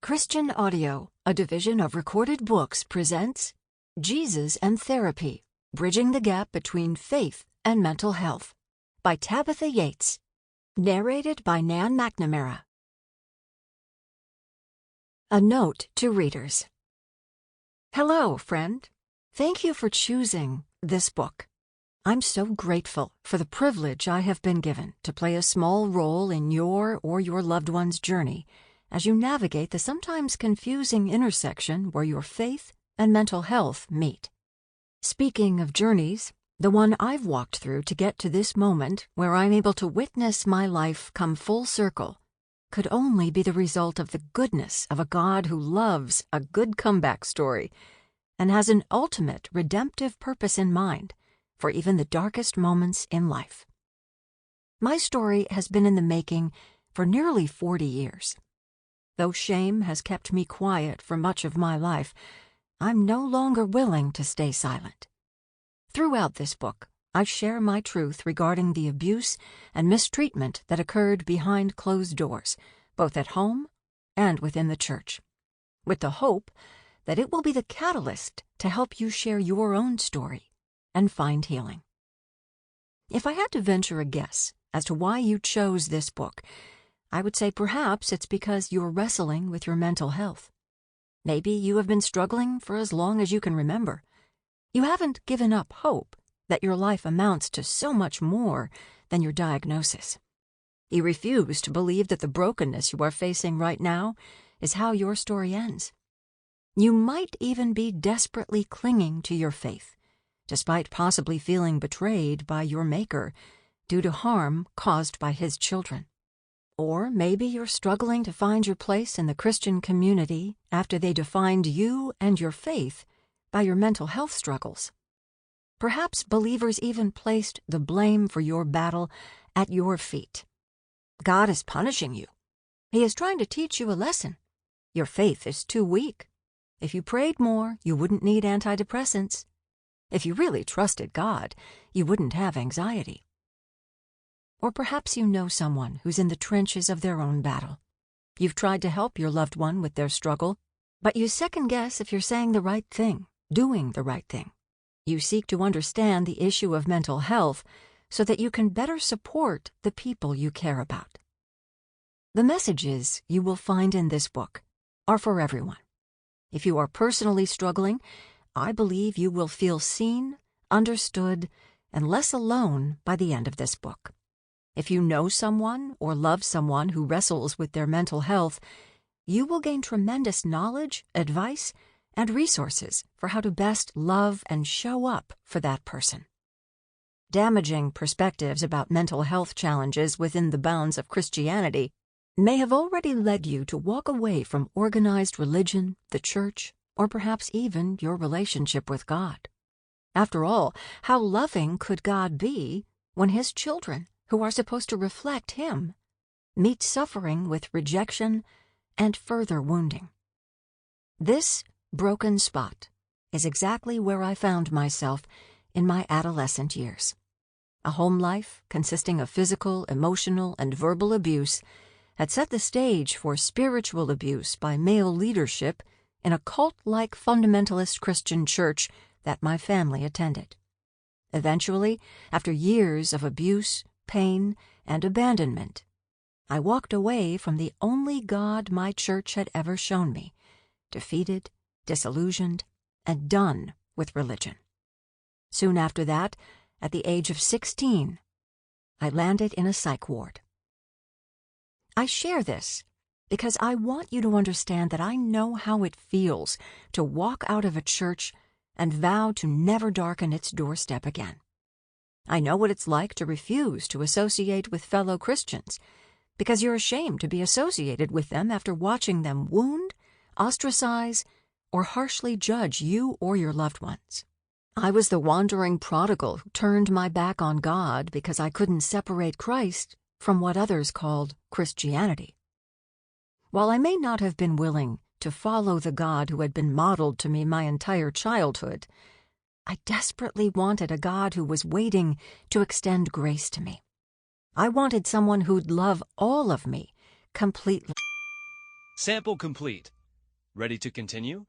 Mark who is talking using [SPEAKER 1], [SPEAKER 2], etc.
[SPEAKER 1] Christian Audio, a division of Recorded Books, presents Jesus and Therapy, Bridging the Gap Between Faith and Mental Health by Tabitha Yates. Narrated by Nan McNamara. A note to readers. Hello, friend. Thank you for choosing this book. I'm so grateful for the privilege I have been given to play a small role in your or your loved one's journey as you navigate the sometimes confusing intersection where your faith and mental health meet. Speaking of journeys, the one I've walked through to get to this moment where I'm able to witness my life come full circle could only be the result of the goodness of a God who loves a good comeback story and has an ultimate redemptive purpose in mind for even the darkest moments in life. My story has been in the making for nearly 40 years. Though shame has kept me quiet for much of my life, I'm no longer willing to stay silent. Throughout this book, I share my truth regarding the abuse and mistreatment that occurred behind closed doors, both at home and within the church, with the hope that it will be the catalyst to help you share your own story and find healing. If I had to venture a guess as to why you chose this book, I would say perhaps it's because you're wrestling with your mental health. Maybe you have been struggling for as long as you can remember. You haven't given up hope that your life amounts to so much more than your diagnosis. You refuse to believe that the brokenness you are facing right now is how your story ends. You might even be desperately clinging to your faith, despite possibly feeling betrayed by your Maker due to harm caused by His children. Or maybe you're struggling to find your place in the Christian community after they defined you and your faith by your mental health struggles. Perhaps believers even placed the blame for your battle at your feet. God is punishing you. He is trying to teach you a lesson. Your faith is too weak. If you prayed more, you wouldn't need antidepressants. If you really trusted God, you wouldn't have anxiety. Or perhaps you know someone who's in the trenches of their own battle. You've tried to help your loved one with their struggle, but you second-guess if you're saying the right thing, doing the right thing. You seek to understand the issue of mental health so that you can better support the people you care about. The messages you will find in this book are for everyone. If you are personally struggling, I believe you will feel seen, understood, and less alone by the end of this book. If you know someone or love someone who wrestles with their mental health, you will gain tremendous knowledge, advice, and resources for how to best love and show up for that person. Damaging perspectives about mental health challenges within the bounds of Christianity may have already led you to walk away from organized religion, the church, or perhaps even your relationship with God. After all, how loving could God be when His children, who are supposed to reflect Him, meet suffering with rejection and further wounding? This broken spot is exactly where I found myself in my adolescent years. A home life consisting of physical, emotional, and verbal abuse had set the stage for spiritual abuse by male leadership in a cult-like fundamentalist Christian church that my family attended. Eventually, after years of abuse, pain, and abandonment, I walked away from the only God my church had ever shown me, defeated, disillusioned, and done with religion. Soon after that, at the age of 16, I landed in a psych ward. I share this because I want you to understand that I know how it feels to walk out of a church and vow to never darken its doorstep again. I know what it's like to refuse to associate with fellow Christians because you're ashamed to be associated with them after watching them wound, ostracize, or harshly judge you or your loved ones. I was the wandering prodigal who turned my back on God because I couldn't separate Christ from what others called Christianity. While I may not have been willing to follow the God who had been modeled to me my entire childhood, I desperately wanted a God who was waiting to extend grace to me. I wanted someone who'd love all of me completely.
[SPEAKER 2] Sample complete. Ready to continue?